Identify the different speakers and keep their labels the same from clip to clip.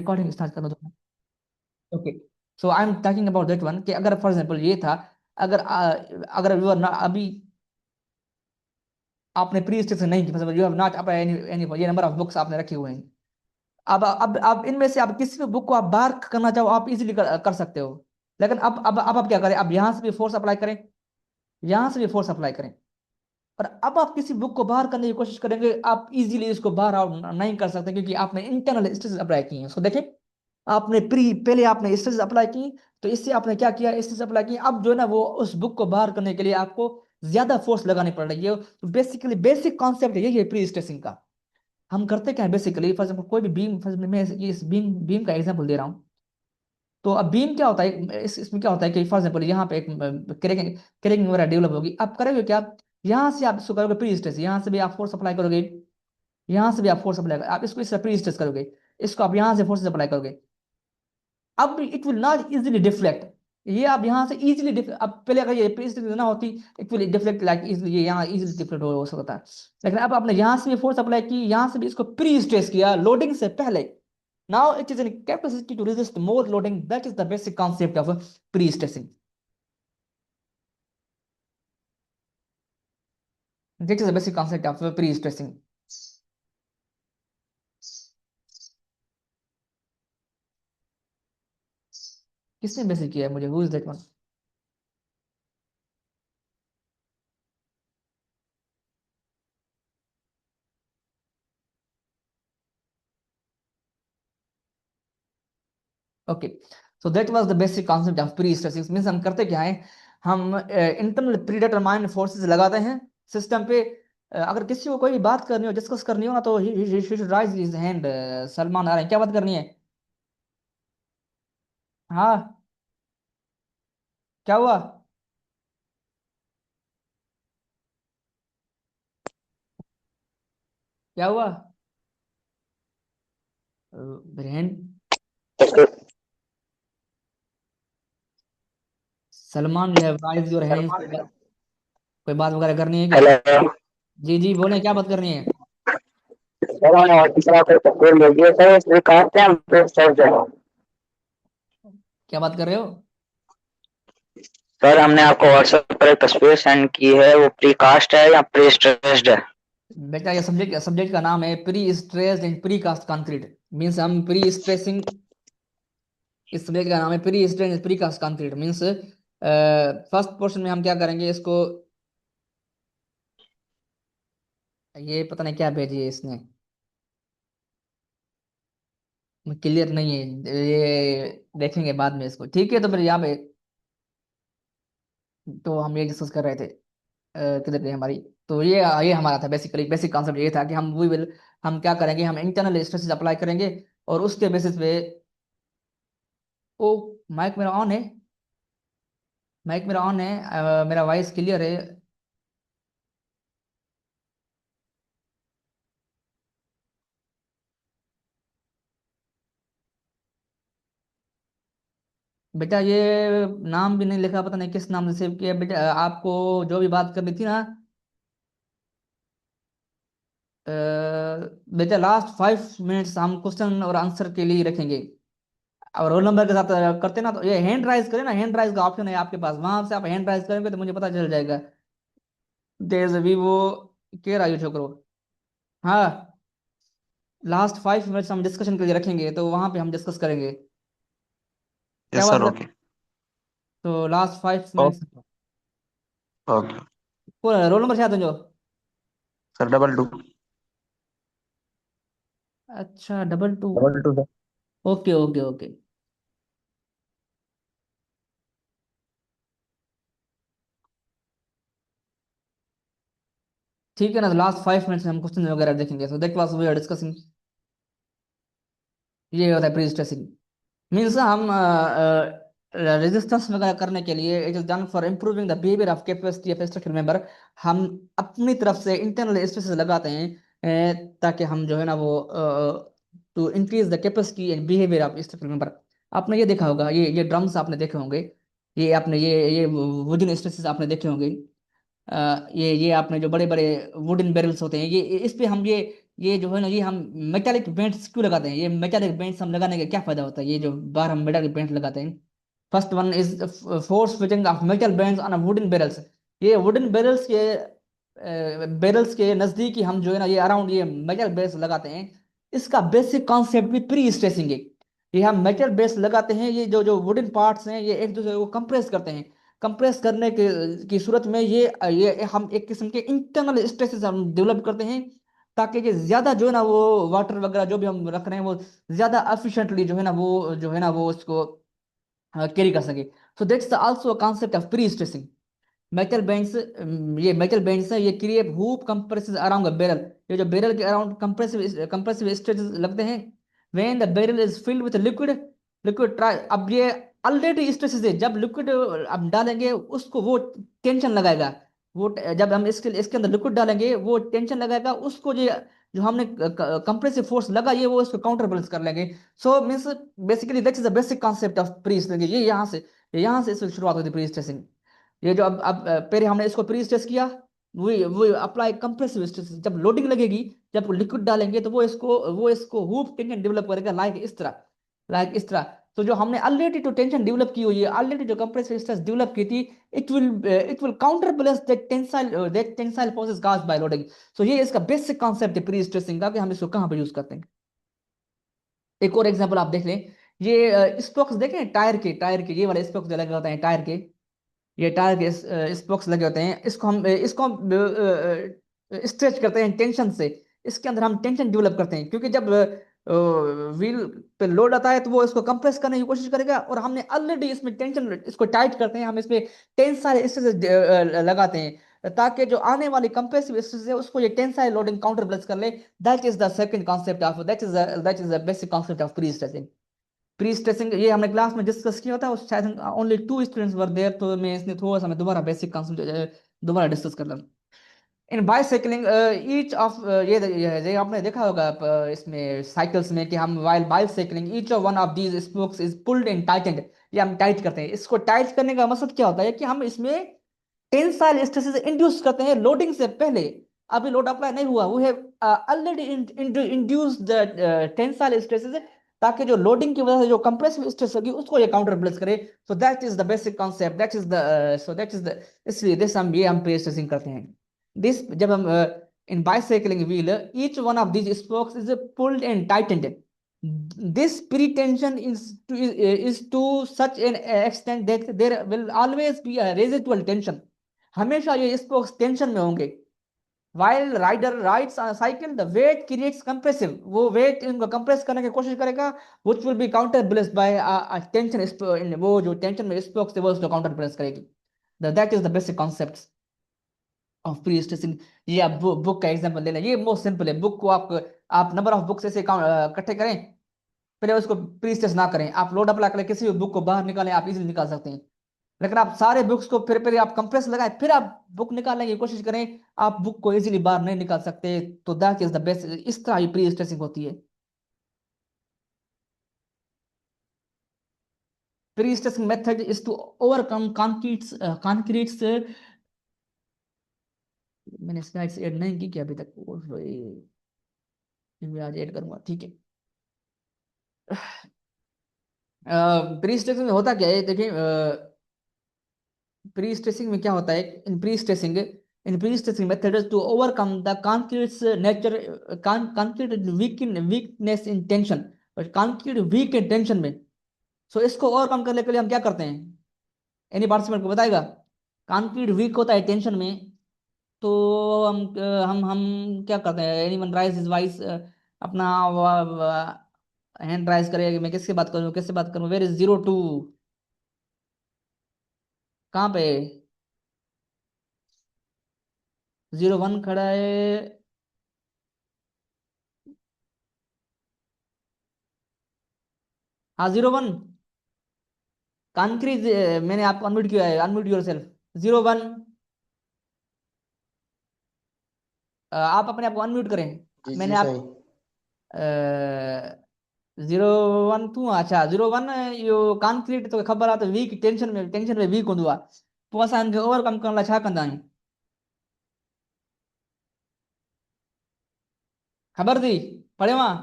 Speaker 1: Recording start कर दो। Okay, so I am talking about that one कि अगर फॉर एग्जांपल ये था, अगर अगर यू आर अभी आपने प्री स्टेशन नहीं किया, you have not up any any ये नंबर ऑफ बुक्स आपने रखे हुए हैं। अब इनमें से आप किसी भी बुक को आप बाहर करना चाहो आप इजीली कर सकते हो। लेकिन अब आप क्या करें, अब यहाँ से भी फोर्स अप्लाई करें, यहाँ से भी फोर्स अप्लाई करें, और अब आप किसी बुक को बाहर करने की कोशिश करेंगे, आप इजीली इसको बाहर आउट नहीं कर सकते, क्योंकि आपने इंटरनल स्ट्रेस अप्लाई की है। उसको देखें, आपने पहले आपने स्ट्रेस अप्लाई की, तो इससे आपने क्या किया, स्ट्रेस अप्लाई की, अब जो है ना वो उस बुक को बाहर करने के लिए आपको ज्यादा फोर्स लगानी पड़ रही है। तो बेसिकली बेसिक कॉन्सेप्ट यही है प्री स्ट्रेसिंग का। हम करते क्या है बेसिकली, फॉर एग्जाम्पल कोई भी बीम, मैं इस बीम बीम का एग्जांपल दे रहा हूँ। तो अब बीम क्या होता है, इसमें क्या होता है कि फॉर एग्जाम्पल यहाँ पे एक क्रैकिंग क्रैकिंग वगैरह डेवलप होगी, आप करोगे क्या, यहाँ से आप इसको करोगे प्री स्ट्रेस, यहाँ से भी आप फोर्स अप्लाई करोगे, यहाँ से भी आप फोर्स अप्लाई आप इसको इससे प्री स्ट्रेस करोगे, इसको आप यहाँ से फोर्स अप्लाई करोगे। अब it will not easily deflect, ये आप यहाँ से इजीली अब पहले अगर ये प्री स्ट्रेस ना होती, it will deflect like easily, ये यहाँ इजीली डिफ्लेक्ट हो सकता है। लेकिन अब आपने यहाँ से भी फोर्स अप्लाई की, यहाँ से भी इसको प्री स्ट्रेस किया लोडिंग से पहले, now it is in capacity to resist more loading. That is the basic concept of pre-stressing. That is the basic concept of pre-stressing. किसने बेसिक किया है मुझे, who is that one? Okay, so that was the basic concept of pre-stressing. Means हम करते क्या है, हम internal प्रीडेटरमाइंड forces लगाते हैं सिस्टम पे। अगर किसी को कोई बात करनी हो, डिस्कस करनी हो ना, तो ही should raise his hand. Salman आ रहे हैं, क्या बात करनी है? हाँ, क्या हुआ? क्या हुआ? Hand, Salman you have rise your hand, कोई बात वगैरह करनी है क्या?
Speaker 2: हेलो।
Speaker 1: जी जी बोले, क्या बात करनी है?
Speaker 2: सर हमने तीसरा कोई तस्वीर भेजी है सर, इसमें काटते हैं हम प्रेस है।
Speaker 1: क्या बात कर रहे हो?
Speaker 2: सर हमने आपको व्हाट्सएप पर एक तस्वीर सेंड की है, वो प्री कास्ट है या प्री स्ट्रेस्ड है?
Speaker 1: बेटा ये सब्जेक्ट का नाम है prestressed and precast concrete. Means हम प्री स्ट्रेसिंग, इस सब्जेक्ट का नाम है prestressed and precast concrete. Means first portion में हम क्या करेंगे इसको, ये पता नहीं क्या भेजी है इसने, क्लियर नहीं है ये, देखेंगे बाद में इसको। ठीक है, तो फिर यहाँ पे तो हम ये डिस्कस कर रहे थे, किधर गई हमारी, तो ये हमारा था बेसिकली, बेसिक कॉन्सेप्ट ये था कि हम वी विल, हम क्या करेंगे, हम इंटरनल स्ट्रेसेस अप्लाई करेंगे, और उसके बेसिस पे, ओ माइक मेरा ऑन है, माइक मेरा ऑन है, मेरा वॉइस क्लियर है। बेटा ये नाम भी नहीं लिखा, पता नहीं किस नाम से सेव किया बेटा। आपको जो भी बात करनी थी ना, अ, बेटा लास्ट 5 मिनट्स हम क्वेश्चन और आंसर के लिए रखेंगे। और रोल नंबर के साथ करते ना, तो ये हैंड राइज करें ना, हैंड राइज का ऑप्शन है आपके पास, वहां से आप हैंड राइज करेंगे तो मुझे पता चल जाएगा। तेज अभी वो कह रहा है छोकरो। हाँ, लास्ट 5 मिनट्स हम डिस्कशन के लिए रखेंगे, तो वहां पे हम डिस्कस करेंगे। क्या
Speaker 2: यस
Speaker 1: बात
Speaker 2: सर,
Speaker 1: कर,
Speaker 2: ओके।
Speaker 1: तो last 5 minutes.
Speaker 2: Okay
Speaker 1: roll number क्या है तुझे?
Speaker 2: Sir, double two.
Speaker 1: अच्छा, double two.
Speaker 2: Double two sir.
Speaker 1: Okay okay okay. ठीक है ना, तो लास्ट 5 मिनट्स में हम क्वेश्चन वगैरह देखेंगे, so that was we are discussing. ये होता है प्री स्ट्रेसिंग। मीन्स हम रेजिस्टेंस वगैरह करने के लिए, it is done for improving the behaviour of capacity of structure member. हम अपनी तरफ से इंटरनल स्ट्रेसेस लगाते हैं, ताकि हम जो है ना वो to increase the capacity and behaviour of structure member. आपने ये देखा होगा, ये ड्रम्स आपने देखे होंगे, ये आपने ये वुडन स्ट्रेसेस आपने देखे होंगे। ये आपने जो बड़े बड़े वुडन बैरल्स होते हैं, ये इस पे हम ये ये जो है ना, ये हम मेटालिक बेंड्स क्यों लगाते हैं? ये मेटालिक बेंड्स हम लगाने का क्या फायदा होता है? ये जो बार हम मेटालिक बेंड्स लगाते हैं, first one is force fitting of metal bands on wooden barrels. ये वुडन बैरल्स के नजदीक ही हम जो है ना, ये अराउंड ये मेटल बेस लगाते हैं। इसका बेसिक कॉन्सेप्ट भी प्री स्ट्रेसिंग है। ये हम मेटल बेस लगाते हैं, ये जो जो वुडन पार्ट्स हैं ये एक दूसरे को कंप्रेस करते हैं। कंप्रेस करने के की सूरत में ये हम एक किस्म के इंटरनल स्ट्रेसेस हम डेवलप करते हैं, ताकि ये ज्यादा जो है ना वो वाटर वगैरह जो भी हम रख रहे हैं वो ज्यादा एफिशिएंटली जो है ना वो उसको कैरी कर सके। So that's also a concept of prestressing. Metal bands, ये मेटल बेंड्स है, ये create hoop compresses around the barrel. ये जो बैरल के अराउंड कंप्रेसिव स्ट्रेसेस लगते हैं। When the barrel is filled with liquid, liquid try, अब ये ऑलरेडी स्ट्रेसेस है, जब लिक्विड अब डालेंगे उसको वो टेंशन लगाएगा। जब हम इसके अंदर लिक्विड डालेंगे वो टेंशन लगाएगा उसको, जो जो हमने कंप्रेसिव फोर्स लगा ये वो इसको काउंटर बैलेंस कर लेंगे। So means basically that is the basic concept of pre stressing. ये यहाँ से इसकी शुरुआत होती है प्री स्ट्रेसिंग। ये जो अब पहले हमने इसको प्री स्ट्रेस किया, वो अप्लाई कंप्रेसिव स्ट्रेस। जब लोडिंग लगेगी, जब लिक्विड डालेंगे तो वो इसको हुप टेंशन डेवलप करेगा, लाइक इस तरह। तो जो हमने ऑलरेडी जो टेंशन डेवलप की हुई है, ऑलरेडी जो कंप्रेसिव स्ट्रेस डेवलप की थी, it will counter balance that tensile forces caused by loading. So ये इसका बेसिक कॉन्सेप्ट है प्री स्ट्रेसिंग का, कि हम इसको कहाँ पे यूज करते हैं। एक और एग्जांपल आप देख लें, ये स्पोक्स देखें टायर के ये वाले स्पोक्स जो लगे होते हैं टायर के, ये टायर के स्पोक्स लगे होते हैं, इसको स्ट्रेच करते हैं टेंशन से। इसके अंदर हम टेंशन डेवलप करते हैं, क्योंकि जब व्हील पे लोड आता है तो वो इसको कंप्रेस करने की कोशिश करेगा, और हमने ऑलरेडी इसमें टेंशन, इसको टाइट करते हैं हम, इसमें टेंसाइल स्ट्रेस लगाते हैं, ताकि जो आने वाली कंप्रेसिव स्ट्रेस है उसको ये टेंसाइल लोडिंग काउंटर बैलेंस कर ले। That is the basic concept of pre stressing. Pre stressing ये हमने क्लास में डिस्कस किया था, उस शायद ओनली 2 स्टूडेंट्स वर देयर, तो मैं इसने थोड़ा सा मैं दोबारा बेसिक कॉन्सेप्ट दोबारा डिस्कस कर लूँ। इन बाइसाइकिलिंग ईच ऑफ ये आपने देखा होगा इसमें साइकिल्स में, कि हम while bicycling each of one of these spokes is pulled and tightened. ये हम टाइट करते हैं, इसको टाइट करने का मकसद क्या होता है, कि हम इसमें टेंसाइल स्ट्रेसेस इंड्यूस करते हैं लोडिंग से पहले। अभी लोड अप्लाई नहीं हुआ, वो है already induce the tensile stresses, ताकि जो लोडिंग की वजह से जो कंप्रेसिव स्ट्रेस होगी उसको ये काउंटर बैलेंस करे। सो that is the basic concept, that is the इसलिए दिस हम ये हम प्री स्ट्रेसिंग करते हैं। दिस जब हम in bicycling wheel each one of these spokes is pulled and tightened. This pretension is to such an extent that there will always be a residual tension. हमेशा ये spokes tension में होंगे। While rider rides on a cycle, the weight creates compressive, वो weight इनको compress करने की कोशिश करेगा, which will be counterbalanced by a tension वो जो tension में spokes थे वो उसको counterbalance करेगी। That is the basic concepts of pre stressing. ये आप बुक का एग्जांपल ले लें, ये मोस्ट सिंपल है। बुक को आप नंबर ऑफ बुक्स ऐसे इकट्ठे करें, पहले उसको प्री स्ट्रेस ना करें, आप लोड अप्लाई करें, किसी भी बुक को बाहर निकालें, आप इजीली निकाल सकते हैं। लेकिन आप सारे बुक्स को फिर पहले आप कंप्रेस लगाएं, फिर आप बुक निकालने की कोशिश करें, आप बुक को इजीली बाहर नहीं निकाल सकते। तो दैट इज द बेस्ट, इस तरह ही प्री स्ट्रेसिंग होती है। Pre stressing method is to overcome concretes. मैंने स्लाइड्स ऐड नहीं की क्या अभी तक? मैं आज ऐड करूंगा, ठीक है। प्री स्ट्रेसिंग में होता क्या है, देखिए प्री स्ट्रेसिंग में क्या होता है, in pre stressing method to overcome the concretes nature, concrete weakness in tension, और कॉन्क्रीट वीक इन टेंशन में। सो इसको ओवरकम करने के लिए हम क्या करते हैं? एनी पार्टिसिपेंट को बताएगा? कॉन्क्रीट वीक होता है टेंशन में, तो हम क्या करते हैं? एनीवन राइज हिज वॉइस, अपना हैंड राइज करेगा। मैं किससे बात करूं वेर इज 02? कहाँ पे? 01 खड़ा है। हाँ 01 कानक्रीज, मैंने आपको अनम्यूट किया है, अनम्यूट योर सेल्फ। 01 आप अपने आप को अनम्यूट करें।
Speaker 3: जी
Speaker 1: मैंने
Speaker 3: जी
Speaker 1: आप
Speaker 3: साईं।
Speaker 1: 01 तू अच्छा 01 यो कानक्रीट तो ख़बर आहे त वीक टेंशन में वीक हूंदो आहे। पोइ असां हिनखे ओवरकम करण लाइ छा कंदा आहियूं? ख़बर थी पढ़े वहाँ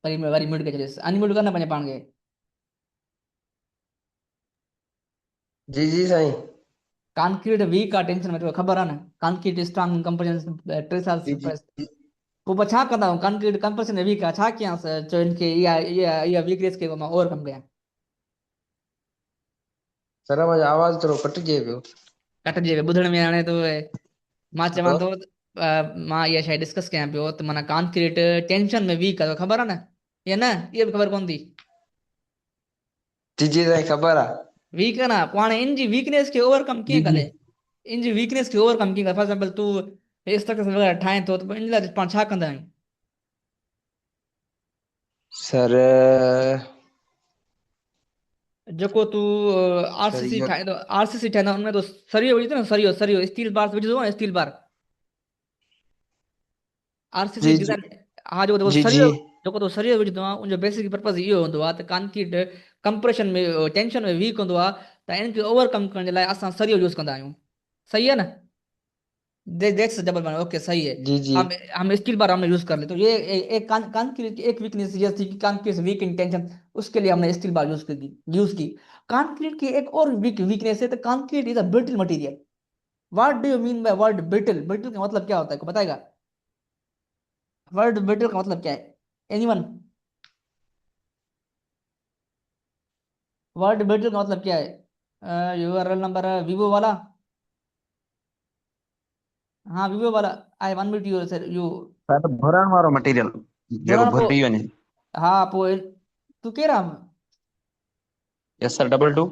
Speaker 1: वरी वरी म्यूट के चले अनम्यूट करना पंहिंजे पाण खे।
Speaker 3: जी जी साईं।
Speaker 1: कॉन्क्रीट वीक आहे टेंशन में तोखे ख़बर आहे न। कॉन्क्रीट स्ट्रांग कंपोजिशन 3 साल
Speaker 3: जी जी जी।
Speaker 1: पोइ छा कंदा आहियूं कॉन्क्रीट कंपोजिशन वीक आहे छा कयांसि चो इनखे इहा वीकनेस खे मां ओवरकम कयां।
Speaker 3: सर मुंहिंजो आवाज़ थोरो कटिजे पियो।
Speaker 1: कटिजे पियो ॿुधण में हाणे तो मां चवां
Speaker 3: हेलो।
Speaker 1: थो मां इहा शइ डिस्कस कयां पियो त माना कॉन्क्रीट टेंशन में वीक आहे ख़बर आहे न या न इहा बि ख़बर कोन थी।
Speaker 3: जी जी साईं ख़बर आहे।
Speaker 1: वीक आहे न पोइ हाणे इन जी वीकनेस खे ओवरकम
Speaker 3: जी
Speaker 1: कीअं
Speaker 3: जी।
Speaker 1: कंदे। इन जी वीकनेस खे ओवरकम कीअं कंदे फॉर एग्जाम्पल तूं स्ट्रक्चर वग़ैरह ठाहे थो त पोइ इन लाइ पाण छा कंदा आहियूं।
Speaker 3: सर
Speaker 1: जेको तूं
Speaker 3: सर
Speaker 1: आरसीसी
Speaker 3: इहो
Speaker 1: ठाहींदो आरसीसी ठाहींदो उनमें तो सरियो विझंदो न सरियो सरियो स्टील बार विझंदो न स्टील बार आरसीसी
Speaker 3: जी जी
Speaker 1: डिज़ाइन। हा
Speaker 3: जी जी
Speaker 1: जेको तो सरियो विझंदो आहे उनजो बेसिक पर्पज़ इहो हूंदो आहे त कॉन्क्रीट कंप्रेशन में टेंशन में वीक हूंदो आहे त इनखे ओवरकम करण जे लाइ असां सरियो यूज़ कंदा आहियूं। सही है ना। दैट्स डबल वन ओके सही है।
Speaker 3: जी जी
Speaker 1: हम स्टील बार हमने यूज कर ले तो ये एक कंक्रीट की एक वीकनेस ये थी कि कंक्रीट वीक इन टेंशन उसके लिए हमने स्टील बार यूज की। कंक्रीट की एक और वीकनेस है तो concrete is a brittle material. What do you mean by word brittle. Brittle का मतलब क्या होता है को बताएगा। वर्ड ब्रिटल का मतलब क्या है एनीवन। वर्ड ब्रिटल का मतलब क्या है यूआरएल नंबर वीवो वाला। हाँ वीवो वाला I one minute you sir you
Speaker 3: sir भरण वारो मटेरियल जेको
Speaker 1: भरण को।
Speaker 3: भरिजी वञे।
Speaker 1: हाँ पोइ तू कहिड़ा
Speaker 3: यस सर डबल टू।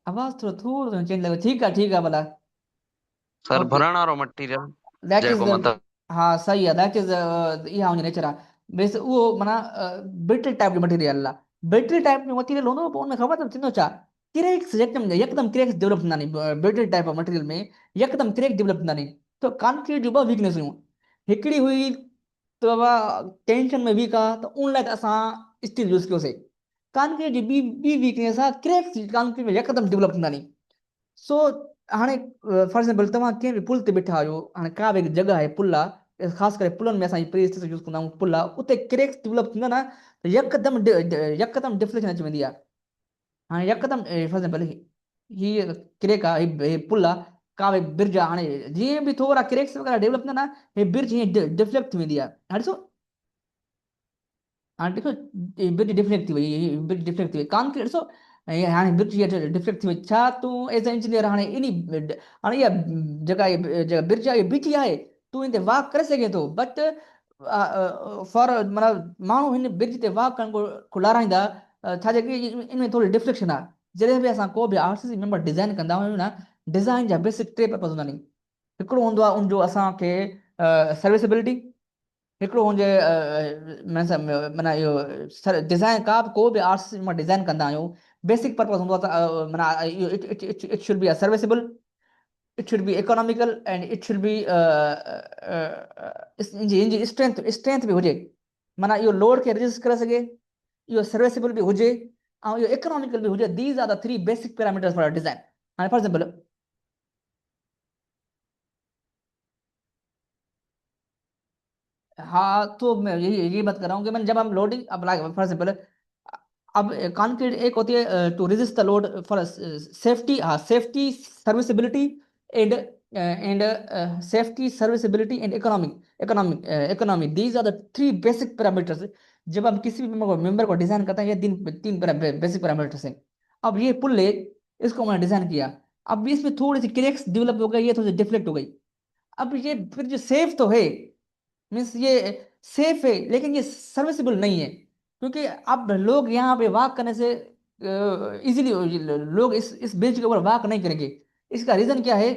Speaker 1: आवाज थोड़ो चेंज लगे ठीक है भला।
Speaker 3: सर
Speaker 1: ओके
Speaker 3: भरण वारो मटेरियल
Speaker 1: दैट इज
Speaker 3: जेको मतलब।
Speaker 1: हाँ सही है दैट इज इहा हुनजी नेचर आहे बेस उहो माना ब्रिटल टाइप जो मटेरियल आहे। ब्रिटल टाइप जो मटेरियल हूंदो पोइ उनमें ख़बर अथव थींदो छा क्रैक्स यकदम क्रैक्स डेवलप थींदा नी ब्रिटल टाइप ऑफ मटेरियल में यकदम क्रैक डेवलप थींदा नी। तो कॉन्क्रीट जो ॿ वीकनेस हुयूं हिकिड़ी हुई त बाबा टेंशन में वीक आहे त उन लाइ त असां स्टील यूज़ कयोसीं। कॉन्क्रीट जी ॿी वीकनेस आहे क्रैक्स कॉन्क्रीट में यकदम डेवलप थींदा नी। सो हाणे फॉर एग्जाम्पल तव्हां कंहिं बि पुल ते बीठा आहियो हाणे का बि जॻह आहे पुल आहे ख़ासि करे पुलनि में असां प्रेस यूज़ कंदा आहियूं पुल आहे उते क्रैक्स डेवलप थींदा न त यकदम डिफ्लेक्शन अची वेंदी आहे। हाणे यकदम फॉर एग्जाम्पल हीअ क्रैक आहे ही पुल आहे का बि ब्रिज आहे हाणे जीअं बि थोरा क्रैक्स वग़ैरह डेवलप थींदा न हे ब्रिज हीअं डिफ्लेक्ट थी वेंदी आहे। हाणे ॾिसो हाणे ॾिसो ब्रिज डिफ्लेक्ट थी वई ब्रिज डिफ्लेक्ट थी वई कान ॾिसो ऐं हाणे ब्रिज डिफ्लेक्ट थी वई छा तूं एज़ अ इंजीनियर हाणे इन हाणे इहा जेका ब्रिज आहे इहा बीठी आहे तूं हिन ते वॉक करे सघे थो बट फॉर मतिलबु माण्हू हिन ब्रिज ते वॉक करण को लाराईंदा छा जेकी इनमें थोरी डिफ्लेक्शन आहे। जॾहिं बि असां को बि आरसीसी मेंबर डिज़ाइन कंदा आहियूं न डिज़ाइन जा बेसिक 3 पर्पज़ हूंदा आहिनि। हिकिड़ो हूंदो आहे उनजो असांखे सर्विसिबिलिटी हिकिड़ो हुनजे माना इहो डिज़ाइन को बि आर्ट्स मां डिज़ाइन कंदा आहियूं बेसिक पर्पज़ हूंदो आहे त माना इहो it should be serviceable it should be economical and it should be इनजी स्ट्रेंथ बि हुजे माना इहो लोड खे रेजिस्ट करे सघे इहो सर्विसिबल बि हुजे ऐं इहो इकोनॉमिकल बि हुजे these are the 3 basic parameters for design. हाणे फॉर एग्जाम्पल हाँ तो मैं यही बात कर रहा हूँ कि मैंने जब हम लोडिंग अब फॉर एग्जाम्पल अब कंक्रीट एक होती है to resist the load for safety हाँ safety serviceability and and safety serviceability and economy these are the 3 basic parameters. जब हम किसी भी मेंबर को डिजाइन करते हैं ये तीन बेसिक पैरामीटर्स हैं। अब ये पुल है इसको मैंने डिजाइन किया अब इसमें थोड़ी सी क्रैक्स डेवलप हो गई ये थोड़ी सी डिफ्लेक्ट हो गई। अब ये फिर जो सेफ तो है मीन्स ये सेफ है लेकिन ये सर्विसेबल नहीं है क्योंकि अब लोग यहाँ पे वॉक करने से इजीली लोग इस ब्रिज के ऊपर वॉक नहीं करेंगे। इसका रीजन क्या है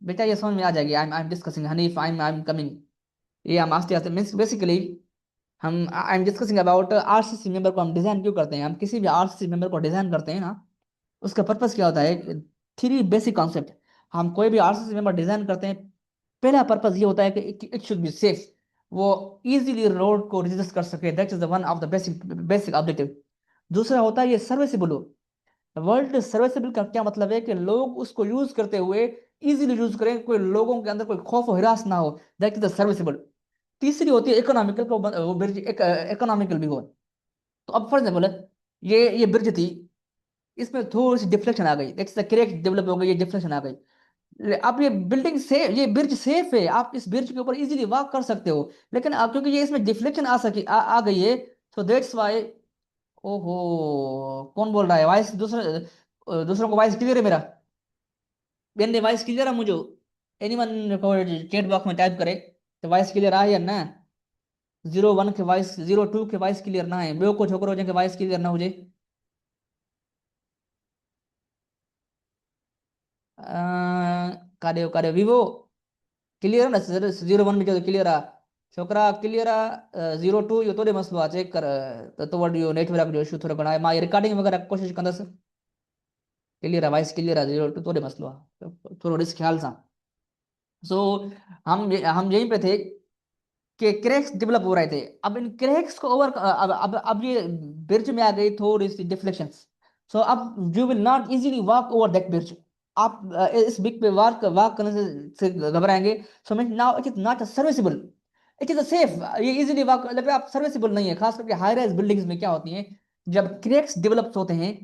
Speaker 1: बेटा ये समझ में आ जाएगी I am discussing Hanif I am coming ये हम आस्ते आस्ते मीन्स बेसिकली हम I am discussing about RCC member को हम डिजाइन क्यों करते हैं। हम किसी भी आरसीसी मेंबर को डिजाइन करते हैं ना उसका पर्पस क्या होता है 3 बेसिक कॉन्सेप्ट। हम कोई भी आरसीसी मेंबर डिजाइन करते हैं पहला पर्पस ये होता है कि इट शुड बी सेफ वो इजीली रोड को रेजिस्ट कर सके that is the one of the basic basic objective. दूसरा होता है ये सर्विसेबल हो। वर्ल्ड सर्विसेबल का क्या मतलब है कि लोग उसको यूज करते हुए इजीली यूज करें कोई लोगों के अंदर कोई खौफ और हिरास ना हो दैट इज द सर्विसेबल। तीसरी होती है इकोनॉमिकल, वो ब्रिज एक इकोनॉमिकल भी हो। तो अब फॉर एग्जाम्पल ये ब्रिज थी, इसमें थोड़ी सी डिफ्लेक्शन आ गई, देखिए क्रैक डेवलप हो गई, ये डिफ्लेक्शन आ गई। अब ये बिल्डिंग से ये ब्रिज सेफ है, आप इस ब्रिज के ऊपर इजीली वॉक कर सकते हो। लेकिन अब क्योंकि ये इसमें डिफ्लेक्शन आ गई है, तो दैट्स वाई। ओहो, कौन बोल रहा है? वॉइस दूसरों को वॉइस क्लियर है मेरा? मैंने वॉइस क्लियर है मुझे? एनीवन को चैट बॉक्स में टाइप करे तो वॉइस क्लियर आ या ना? 01 के वॉइस, 02 के वॉइस क्लियर ना है, ॿियो को छोकिरो हुजे के वॉइस क्लियर ना हुजे। काॾे काॾे वीवो क्लियर आहे न? 01 में जो क्लियर आहे, छोकिरा क्लियर आहे। 02 इहो तोॾे मसइलो आहे, चेक कर त तो वटि इहो नेटवर्क जो इशू थोरो घणो आहे। मां रिकॉर्डिंग वग़ैरह कोशिशि कंदुसि। क्लियर आहे, वॉइस क्लियर आहे, 02 तोॾे मसइलो आहे, थोरो ॾिस ख़्याल सां। सो हम यहीं पे थे कि क्रैक्स डेवलप हो रहे थे। अब इन क्रैक्स को ओवर अब ये ब्रिज में आ गई थोड़ी सी डिफ्लेक्शंस। सो अब you will not easily walk over that bridge. आप इस ब्रिज पे वॉक वॉक करने से घबराएंगे। So mean now it is not serviceable, it is safe. ये इजीली वॉक मतलब आप सर्विसेबल नहीं है। खास करके हाई राइज बिल्डिंग्स में क्या होती है, जब क्रैक्स डेवलप होते हैं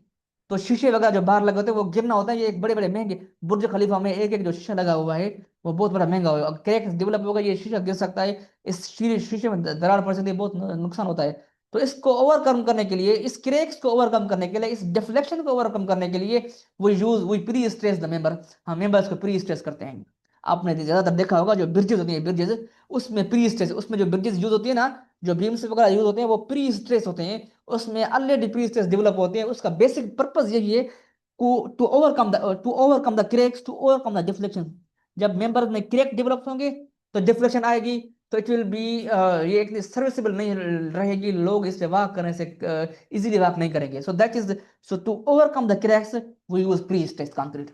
Speaker 1: तो शीशे वगैरह जो बाहर लगे होते हैं वो गिरना होता है। ये एक बड़े बड़े महंगे बुर्ज खलीफा में एक एक जो शीशा लगा हुआ है वो बहुत बड़ा महंगा होगा। क्रैक्स डेवलप होगा, ये शीशा गिर सकता है, इस शीशे में दरार पड़ सकती है, बहुत नुकसान होता है। तो इसको ओवरकम करने के लिए, इस क्रैक्स को ओवरकम करने के लिए, इस डिफ्लेक्शन को ओवरकम करने के लिए we prestress the member. हम मेंबर्स को प्री स्ट्रेस करते हैं। आपने ज्यादातर देखा होगा जो ब्रिजेस होती है, ब्रिजेस उसमें प्री स्ट्रेस, उसमें जो ब्रिजेस यूज होती है ना, जो बीम्स वगैरह यूज होते हैं वो प्री स्ट्रेस होते हैं। उसमें ऑलरेडी प्री स्ट्रेस डेवलप होते हैं। उसका बेसिक पर्पस यही है to overcome the cracks, to overcome the deflection. जब मेंबर में क्रैक डेवलप होंगे तो डिफ्लेक्शन आएगी, तो इट विल बी, ये इतनी सर्विसेबल नहीं रहेगी, लोग इस पे वाक करने से इजीली वाक नहीं करेंगे। So that is, so to overcome the cracks we use pre stress concrete.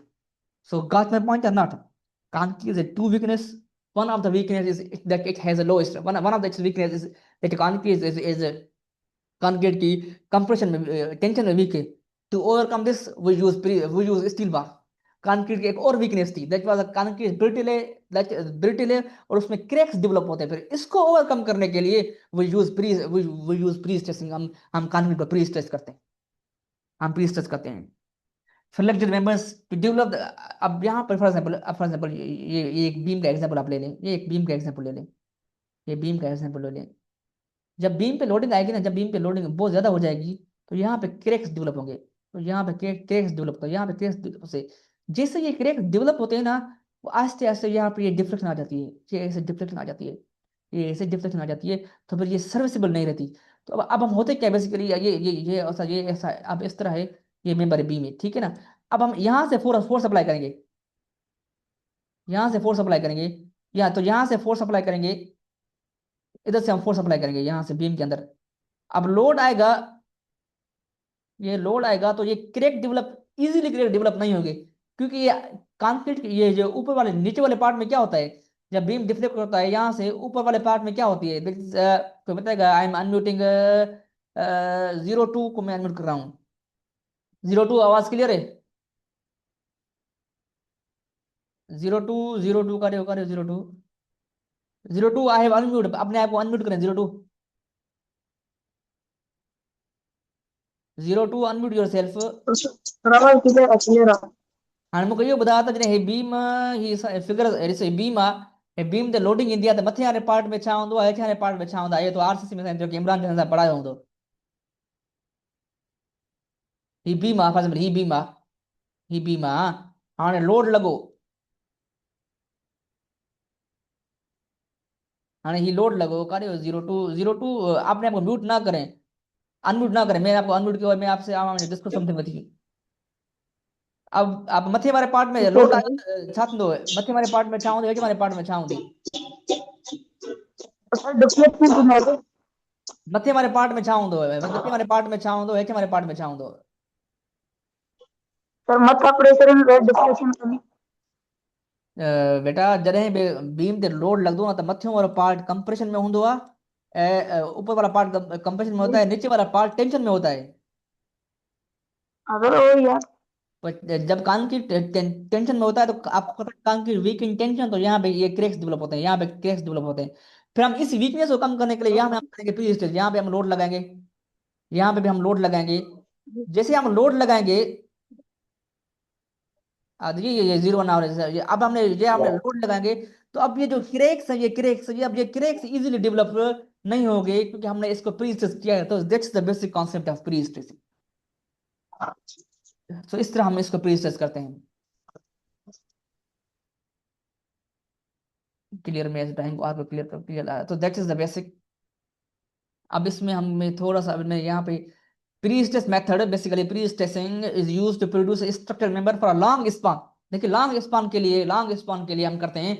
Speaker 1: So got my point or not? Concrete is a two weakness. One of the weakness is that it has a low strength. One of the its weakness is that concrete is a concrete की compression में tension में weak है। To overcome this we use steel bar। Concrete की एक और weakness थी, that was concrete brittle है, that brittle है और उसमें क्रैक्स डेवलप होते हैं। फिर इसको ओवरकम करने के लिए वी यूज प्री स्ट्रेसिंग। हम कंक्रीट को प्री स्ट्रेस करते हैं, हम प्री स्ट्रेस करते हैं। Selected members to develop. अब यहाँ पर फॉर एग्जांपल ये एक बीम का एग्जांपल आप ले लें, ये एक बीम का एग्जांपल ले लें, ये बीम का एग्जांपल ले लें। जब बीम पे लोडिंग आएगी ना, जब बीम पे लोडिंग बहुत ज्यादा हो जाएगी तो यहाँ पे क्रैक्स डेवलप होंगे। तो यहाँ पे क्रैक्स डेवलप होता है, यहाँ पे क्रैक्स से जैसे ये क्रैक्स डेवलप होते हैं ना, वो आस्ते आस्ते यहाँ पे ये डिफ्लेक्शन आ जाती है, ये ऐसे डिफ्लेक्शन आ जाती है, ये ऐसे डिफ्लेक्शन आ जाती है। तो फिर ये सर्विसेबल नहीं रहती। तो अब हम होते क्या बेसिकली, ये ऐसा अब इस तरह है, ये मेंबर बीम है, ठीक है ना। अब हम यहाँ से फोर्स फोर्स अप्लाई करेंगे, यहाँ से फोर्स अप्लाई करेंगे, या तो यहाँ से फोर्स अप्लाई करेंगे, इधर से हम फोर्स अप्लाई करेंगे यहाँ से बीम के अंदर। अब लोड आएगा, ये लोड आएगा तो ये crack develop, easily crack develop नहीं होगी, क्योंकि ये कंक्रीट, ये जो ऊपर वाले नीचे वाले पार्ट में क्या होता है, जब बीम डिफ्लेक्ट होता है यहाँ से ऊपर वाले पार्ट में क्या होती है, कोई बताएगा? आई एम अनम्यूटिंग 02 को मैं अनम्यूट कर रहा हूँ। 02 आवाज क्लियर है? 02 करे 02, 02 आई हैव अनम्यूट, अपने आप को अनम्यूट करें 02, 02 unmute your self.
Speaker 4: Trabajo que llega, señora.
Speaker 1: हाणे मूंखे इहो ॿुधायो त जॾहिं ही बीम, ही फिगर ॾिसो, बीम आहे, हे बीम ते लोडिंग ईंदी आहे त मथे वारे पार्ट में छा हूंदो आहे, हेठि वारे पार्ट में छा हूंदो आहे? इहो तो आरसीसी में जेके इमरान खान सां पढ़ायो हूंदो। ही बीम आहे, फॉर एग्जाम्पल ही बीम आहे, ही बीम आहे, हाणे लोड लॻो, हाणे ही लोड लॻो, काॾे 02 आपने आपको म्यूट ना करें, अनम्यूट ना करें, मैंने आपको अनम्यूट किया, मैं आपसे डिस्कस समथिंग विद यू। अब आप मथे वारे पार्ट में लोड आयो छा थींदो? मथे वारे पार्ट में छा हूंदो, हेठि वारे पार्ट में छा हूंदी?
Speaker 4: Deflection to mother.
Speaker 1: मथे वारे पार्ट में छा हूंदो है? मथे वारे पार्ट में छा हूंदो, हेठि वारे पार्ट में छा हूंदो?
Speaker 4: Sir, mata pressure in red deflection coming.
Speaker 1: बेटा जॾहिं बि बीम ते लोड लॻंदो आहे त मथियों वारो पार्ट कंप्रेशन में हूंदो आहे ऐं ऊपर वाला पार्ट कंप्रेशन में होता है, नीचे वाला पार्ट टेंशन में होता है।
Speaker 4: अगर वो यार
Speaker 1: पर जब कंक्रीट टेंशन में होता है तो आपको पता है कंक्रीट वीक इन टेंशन, तो यहाँ पे ये क्रैक्स डेवलप होते हैं, यहाँ पे क्रैक्स डेवलप होते हैं। फिर हम इस वीकनेस को कम करने के लिए यहाँ पे हम करेंगे प्री स्ट्रेस, यहाँ पे हम लोड लगाएंगे, यहाँ पे भी हम लोड लगाएंगे। जैसे हम लोड लगाएंगे, ये 0 1 ये अब हमने ये हमने लोड लगाएंगे, तो अब ये जो क्रेक्स है, ये क्रेक्स, ये अब ये क्रेक्स इजीली डेवलप नहीं होंगे क्योंकि हमने इसको प्री स्ट्रेस किया है। तो that's the basic concept of pre stressing. तो इस तरह हम इसको प्री स्ट्रेस करते हैं। क्लियर, मैं इस ड्राइंग को आपको क्लियर तो दैट इज द बेसिक। अब इसमें हमें थोड़ा सा, अब मैं यहाँ पे prestress method, basically prestressing is used to produce structure member for a long span. देखिए लॉन्ग स्पान के लिए हम करते हैं,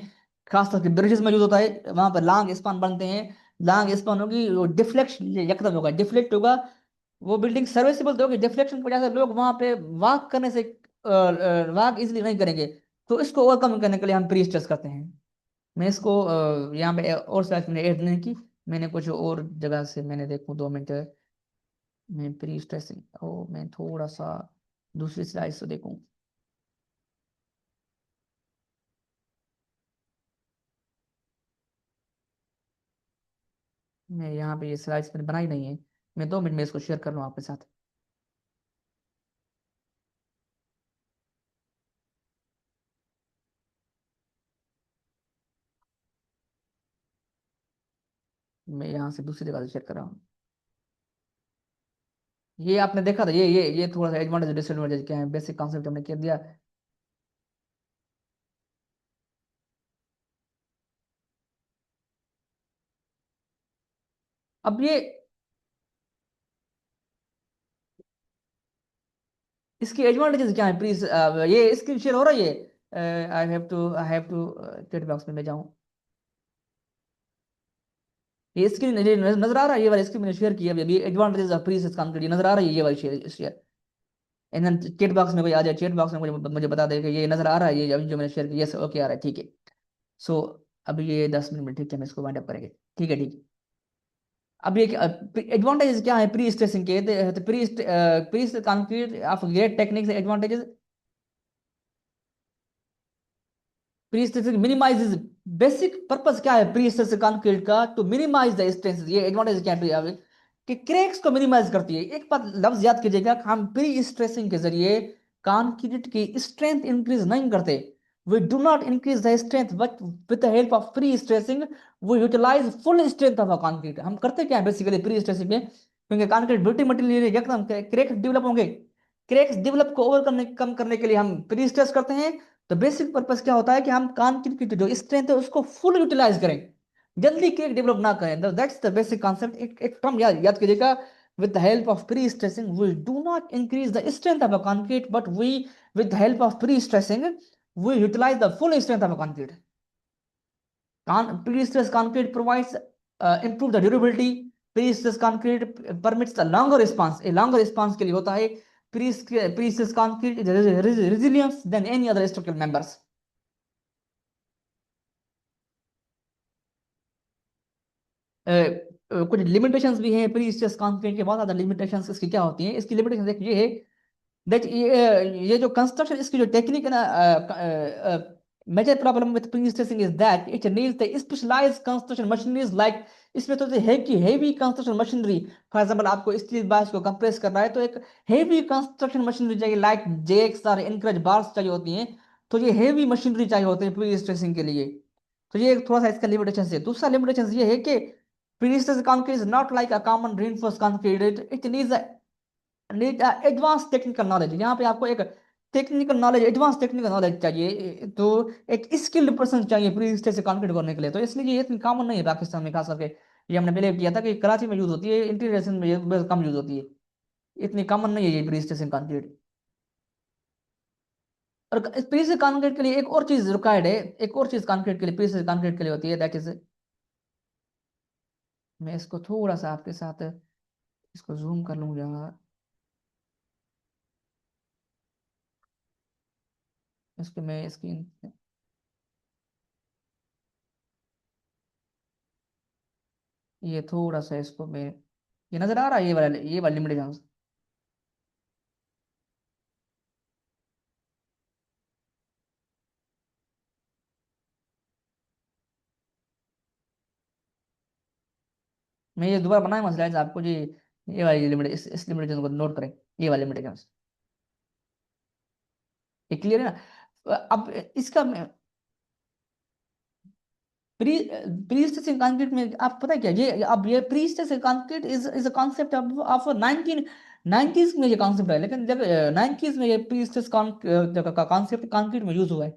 Speaker 1: खास करके ब्रिजेस में यूज होता है, वहां पर लॉन्ग स्पान बनते हैं। लॉन्ग स्पान होगी, वो डिफ्लेक्शन यकदम होगा, डिफ्लेक्ट होगा, वो बिल्डिंग सर्विसेबल तो होगी, डिफ्लेक्शन की वजह से लोग वहां पे वॉक करने से वॉक इजिली नहीं करेंगे। तो इसको ओवरकम करने के लिए हम प्री स्ट्रेस करते हैं। मैं इसको यहाँ पे और स्लाइड मैंने ऐड नहीं की, मैंने कुछ और जगह से मैंने देखूँ 2 मिनट, मैं प्री स्ट्रेसिंग ओ मैं थोड़ा सा दूसरी स्लाइड से देखूँ। मैं यहाँ पे ये स्लाइड्स मैंने बनाई नहीं है, मैं 2 मिनट में इसको शेयर कर लूँ आपके साथ। मैं यहाँ से दूसरी जगह से शेयर कर रहा हूँ। ये आपने देखा था, ये थोड़ा सा एडवांटेज डिसएडवांटेज क्या है, बेसिक कॉन्सेप्ट हमने कर दिया। अब ये इसकी एडवांटेजेस क्या है प्लीज, ये स्क्रीन शेयर हो रहा है ये, I have to chat box में ले जाऊँ। ये स्क्रीन नजर आ रहा है, ये वाला स्क्रीन मैंने शेयर किया अभी, एडवांटेजेस ऑफ प्री कंक्रीट, ये नजर आ रहा है, ये वाला share share. And chat box में कोई आ जाए, चैट बॉक्स में मुझे मुझे बता दे कि ये नजर आ रहा है, ये अभी जो मैंने शेयर किया, यस ओके आ रहा है, ठीक है। सो अभी ये 10 मिनट में, ठीक है, हम इसको वाइंड अप करेंगे, ठीक है ठीक है। अब ये एडवांटेजेस क्या है प्री स्ट्रेसिंग के, pre concrete of great techniques advantages. Pre stressing minimises, basic purpose क्या है प्री स्ट्रेसिंग कंक्रीट का, टू मिनिमाइज द स्ट्रेस। ये एडवांटेज क्या है कि क्रैक्स को मिनिमाइज करती है। एक बात लफ्ज याद कीजिएगा, हम प्री स्ट्रेसिंग के जरिए कंक्रीट की स्ट्रेंथ इंक्रीज नहीं करते। We do not increase the strength, but with the help of prestressing we utilize full strength of a concrete. हम करते क्या है बेसिकली प्री स्ट्रेसिंग में, क्योंकि कंक्रीट ब्रिटल मटेरियल है, एकदम क्रैक्स डेवलप होंगे। क्रैक्स डेवलप को ओवर करने कम करने के लिए हम प्री स्ट्रेस करते हैं। तो बेसिक पर्पस क्या होता है कि हम कंक्रीट की जो स्ट्रेंथ है उसको फुल यूटिलाइज करें, जल्दी क्रैक डेवलप ना करें। That's the basic concept. एक टर्म याद कीजिएगा, with the help of pre-stressing we do not increase the strength of a concrete, but we, with the help of pre-stressing, we utilize the full strength of a concrete. Pre-stress concrete provides improve the durability. Pre-stress concrete permits the longer response, a longer response के लिए होता है। Pre-stress concrete is resilience than any other structural members. कुछ limitations भी हैं pre stress concrete के, बहुत ज्यादा लिमिटेशंस इसकी क्या होती हैं। इसकी लिमिटेशन एक ये है दैट ये जो कंस्ट्रक्शन, इसकी जो टेक्निक है ना, major problem with prestressing is that it needs the specialized construction machineries like, इसमें तो heavy construction machinery. For example आपको स्टील बार्स को कंप्रेस करना है तो एक हैवी कंस्ट्रक्शन मशीनरी चाहिए, लाइक जेक्स और इनक्रेज बार्स चाहिए होती हैं। तो ये हैवी मशीनरी चाहिए होते हैं प्री स्ट्रेसिंग के लिए। तो ये थोड़ा सा इसका लिमिटेशन है। दूसरा लिमिटेशन ये है कि pre-stressed concrete is not like a common reinforced concrete. It need advanced technical knowledge। यहाँ पे आपको एक technical knowledge, advance technical knowledge चाहिए, तो एक स्किल्ड पर्सन चाहिए प्री स्ट्रेस कंक्रीट करने के लिए। तो इसलिए ये इतनी कॉमन नहीं है पाकिस्तान में, खास करके ये हमने पहले किया था कि कराची में यूज होती है, इंटीरियर में ये बहुत कम यूज होती है, इतनी कॉमन नहीं है ये प्री स्ट्रेस कंक्रीट। और प्री स्ट्रेस कंक्रीट के लिए एक और चीज रिक्वायर्ड है, एक और चीज कंक्रीट के लिए, प्री स्ट्रेस कंक्रीट के लिए होती है, दैट इज, मैं इसको थोड़ा सा आपके साथ इसको जूम कर लूंगा। इसको मैं स्क्रीन, ये थोड़ा सा इसको मैं, ये नजर आ रहा है ये वाला लिमिटेशन। मैं ये दोबारा बनाया मसला है आपको जी, ये वाली लिमिट, इस लिमिटेशन को नोट करें, ये वाली लिमिटेशन, ये क्लियर है ना? अब इसका प्री प्री स्ट्रेसिंग कंक्रीट में आप पता है क्या, ये अब ये pre stressing concrete is a concept of 1990s में ये कॉन्सेप्ट है, लेकिन जब 90s में ये प्री स्ट्रेस का कॉन्सेप्ट कंक्रीट में यूज हुआ है।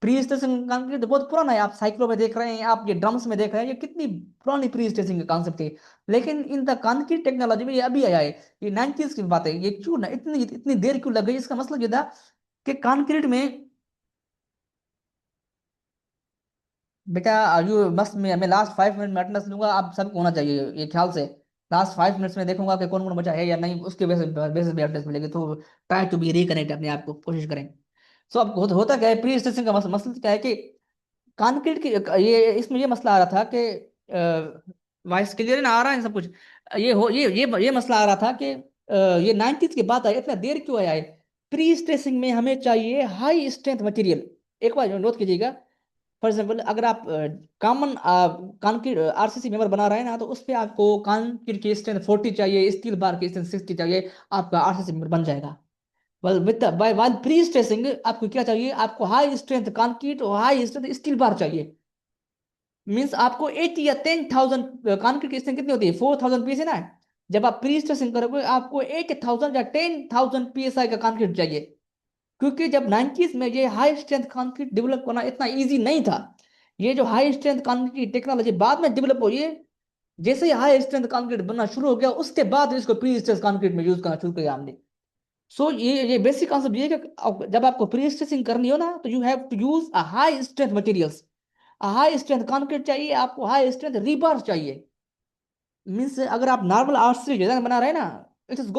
Speaker 1: प्री स्ट्रेसिंग कंक्रीट तो बहुत पुराना है, आप साइक्लो में देख रहे हैं, आप ये ड्रम्स में देख रहे हैं, ये कितनी पुरानी प्री स्ट्रेसिंग का कॉन्सेप्ट थी। लेकिन इन द कंक्रीट टेक्नोलॉजी में ये अभी आया है, ये 90s की बात है। ये क्यों ना इतनी इतनी देर क्यों लग गई, इसका मतलब ये था कि कंक्रीट में बेटा यू मस्त, मैं लास्ट 5 मिनट में अटेंडेंस लूंगा, आप सबको होना चाहिए ये ख्याल से। लास्ट 5 मिनट्स में देखूंगा कि कौन कौन बचा है या नहीं, उसके बेसिस बेसिस पे अटेंडेंस मिलेगी। तो ट्राई टू बी रिकनेक्ट, अपने आप को कोशिश करें। सो अब होता क्या है, प्री स्टेशन का मसला क्या है कि कंक्रीट की ये इसमें ये मसला आ रहा था कि वॉइस क्लियर ना आ रहा है सब कुछ। ये मसला आ रहा था कि ये 90s के बाद आया, इतना देर क्यों आया है? प्री स्ट्रेसिंग में हमें चाहिए हाई स्ट्रेंथ मटेरियल। एक बार नोट कीजिएगा, फॉर एग्जाम्पल अगर आप कॉमन कंक्रीट आरसीसी मेंबर बना रहे हैं ना, तो उस पे आपको कंक्रीट की स्ट्रेंथ 40 चाहिए, स्टील बार की स्ट्रेंथ 60 चाहिए, आपका आरसीसी मेंबर बन जाएगा। Well with by while prestressing आपको क्या चाहिए, आपको हाई स्ट्रेंथ कंक्रीट और हाई स्ट्रेंथ स्टील बार चाहिए। मींस आपको 80 या 10,000 कंक्रीट की स्ट्रेंथ कितनी होती है, 4,000 पीएस है ना। जब आप प्री स्ट्रेसिंग करोगे आपको 8,000 या 10,000 पीएसआई का कंक्रीट चाहिए, क्योंकि जब 90s में ये हाई स्ट्रेंथ कंक्रीट डेवलप करना इतना इजी नहीं था। ये जो हाई स्ट्रेंथ कंक्रीट की टेक्नोलॉजी बाद में डेवलप हुई है, जैसे ही हाई स्ट्रेंथ कंक्रीट बनना शुरू हो गया, उसके बाद इसको प्री स्ट्रेस कंक्रीट में यूज करना शुरू किया हमने। सो ये बेसिक कॉन्सेप्ट ये है कि जब आपको प्री स्ट्रेसिंग करनी हो ना, तो you have to use a high strength materials. High strength concrete चाहिए आपको, हाई स्ट्रेंथ रीबार चाहिए। मीन्स अगर आप नॉर्मल आरसीसी डिजाइन बना रहे हैं ना, it is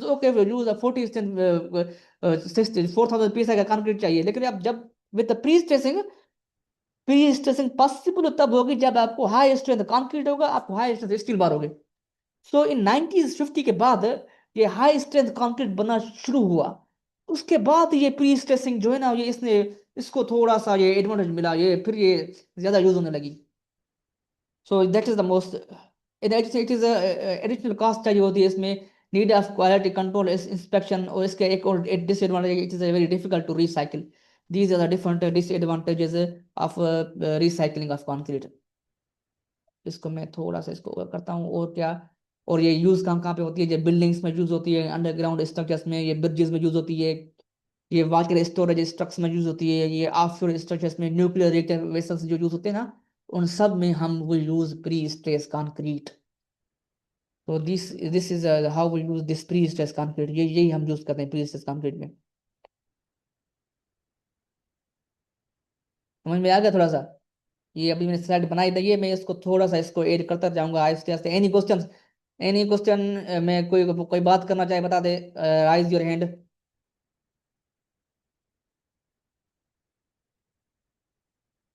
Speaker 1: okay use a 40 strength 4,000 psi का कंक्रीट चाहिए। लेकिन आप जब विद प्री स्ट्रेसिंग पॉसिबल तब होगी जब आपको हाई स्ट्रेंथ कंक्रीट होगा, आपको हाई स्ट्रेंथ स्टील बार होगी। सो इन 1950 के बाद ये हाई स्ट्रेंथ कंक्रीट बनना शुरू हुआ। उसके बाद ये प्री स्ट्रेसिंग जो है ना, ये इसने इसको थोड़ा सा ये एडवांटेज मिला, ये फिर ये ज्यादा यूज होने लगी। So that is the most, it is additional cost चाहिए होती है इसमें, need of quality control inspection, और इसके एक और disadvantage, it is very difficult to recycle. These are the different disadvantages of recycling of concrete. इसको मैं थोड़ा सा इसको करता हूँ, और क्या, और ये यूज कहाँ कहाँ पे होती है, ये बिल्डिंग्स में यूज होती है, अंडरग्राउंड स्ट्रक्चर्स में, ये ब्रिजेस में यूज होती है, ये वाटर स्टोरेज स्ट्रक्चर्स में यूज होती है, ये ऑफशोर स्ट्रक्चर्स में, न्यूक्लियर रिएक्टर वेसल्स जो यूज होते हैं ना, उन सब में हम will use pre stress concrete. तो this is how we use this pre stress concrete, ये यही हम यूज करते हैं प्री स्ट्रेस कंक्रीट में। समझ में आ गया थोड़ा सा? ये अभी मैंने स्लाइड बनाई दी है, मैं इसको थोड़ा सा इसको ऐड करता जाऊंगा आहिस्ते आहिस्ते। एनी क्वेश्चन में कोई कोई बात करना चाहे बता दे, raise your hand.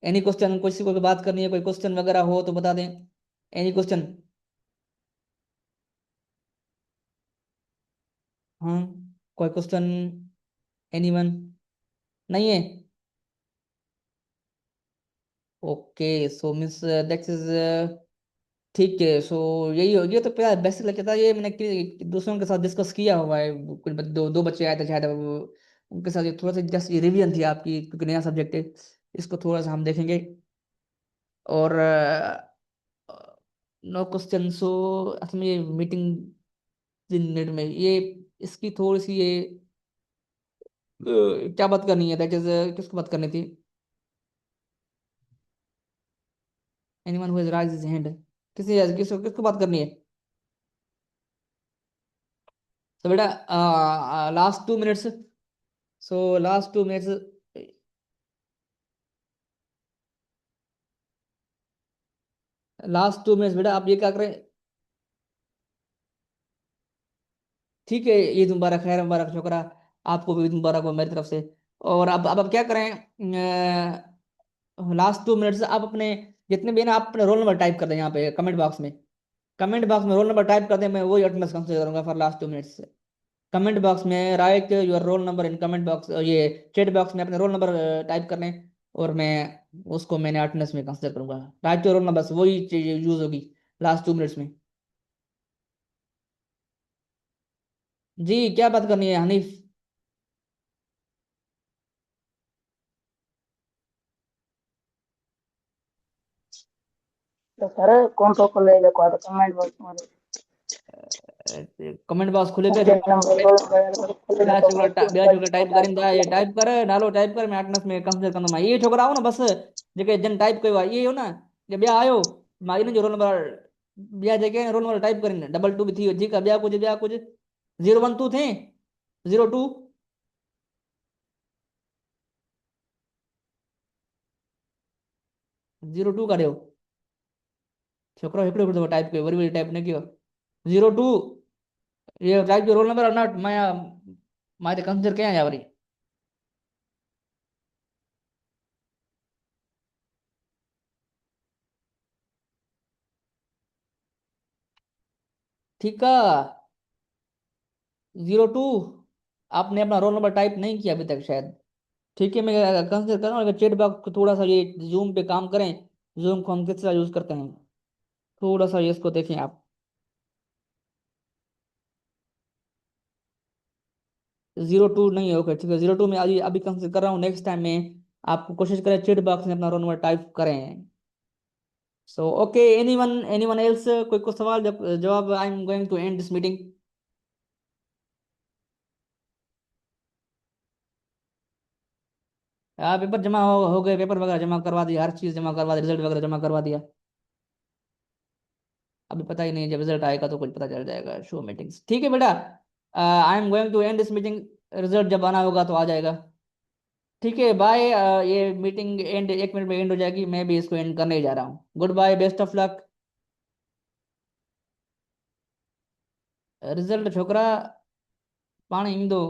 Speaker 1: Any question, किसी को भी बात करनी है, कोई क्वेश्चन वगैरह हो तो बता दें। Any question? हाँ, कोई क्वेश्चन? एनीवन? नहीं है? Okay, so means that is ठीक है। सो यही हो, ये तो पहला बेसिक लगता था, ये मैंने दूसरों के साथ डिस्कस किया हुआ है। कुछ दो बच्चे आए थे शायद, उनके साथ ये थोड़ा सा जस्ट रिवीजन थी आपकी, क्योंकि नया सब्जेक्ट है। इसको थोड़ा सा हम देखेंगे। और नो क्वेश्चन। सो असल में ये मीटिंग 3 मिनट में ये, इसकी थोड़ी सी ये क्या बात करनी है, दैट इज किसको बात करनी थी? Anyone who has rise his hand? किसको किसको बात करनी है? तो बेटा last 2 minutes. So last 2 minutes, last 2 minutes बेटा आप ये क्या करें। ठीक है, ईद मुबारक, खैर मुबारक, शुक्रा। आपको भी ईद मुबारक हो मेरी तरफ से। और अब क्या करें, लास्ट 2 मिनट्स आप अपने जितने भी है ना, आप अपने रोल नंबर टाइप कर दें यहाँ पे कमेंट बॉक्स में। कमेंट बॉक्स में रोल नंबर टाइप कर दें, मैं वही अटेंडेंस कंसीडर करूंगा for last 2 minutes. Comment box में write your roll number in comment box, ये चैट बॉक्स में अपने रोल नंबर टाइप कर लें, और मैं उसको मैंने अटेंडेंस में कंसीडर करूंगा। राइट योर रोल नंबर, वही चीज यूज होगी। लास्ट 2 मिनट्स में। जी क्या बात करनी है हनीफ?
Speaker 4: तो सर कौन सा खोल लेगा तो कमेंट बॉक्स में
Speaker 1: कमेंट बॉक्स खुले पे
Speaker 4: मुझे नंबर रोल नंबर खोले
Speaker 1: ब्याह
Speaker 4: तो
Speaker 1: छोकरा ब्याह छोकरा टाइप करें ये टाइप कर नालो टाइप कर मैं अटेंडेंस में कंसिडर कंदो ये छोकरा हो ना बस जेके जन टाइप कयो आहे ये हो ना जे ॿिया आयो मां इन जो रोल नंबर ॿिया जेके रोल नंबर टाइप करें डबल 2 भी थी वियो ठीकु आहे ॿिया कुझु 012 थे 02 02 करियो छोकरो हिकिड़ो हिकिड़ो दफ़ो टाइप कयो वरी टाइप न कयो 02 ये टाइप जो रोल नंबर नॉट मां हिते कंसिडर कयां या वरी ठीक है 02 आपने अपना रोल नंबर टाइप नहीं किया अभी तक शायद। ठीक है मैं कंसिडर कर रहा हूँ अगर चेट बॉक्स को थोड़ा सा ये जूम पे काम करें। जूम को हम किस तरह यूज करते हैं थोड़ा सा ये इसको देखें आप। 02 नहीं है ओके ठीक है 02 में अभी अभी कंसिडर कर रहा हूँ नेक्स्ट टाइम में आपको कोशिश करें चेट बॉक्स में अपना रोल नंबर टाइप करें। सो ओके एनीवन एल्स कोई को सवाल जवाब I am going to end this meeting. Paper जमा हो गए पेपर वगैरह जमा करवा दिया हर चीज़ जमा करवा दी रिजल्ट वगैरह जमा करवा दिया। अभी पता ही नहीं जब रिजल्ट आएगा तो कुछ पता चल जाएगा शो मीटिंग्स ठीक है बेटा। I am going to end this meeting result जब आना होगा तो आ जाएगा। ठीक है बाय ये मीटिंग एंड 1 मिनट में एंड हो जाएगी मैं भी इसको एंड करने ही जा रहा हूँ goodbye best of luck. Result छोकरा पाण ईंदो।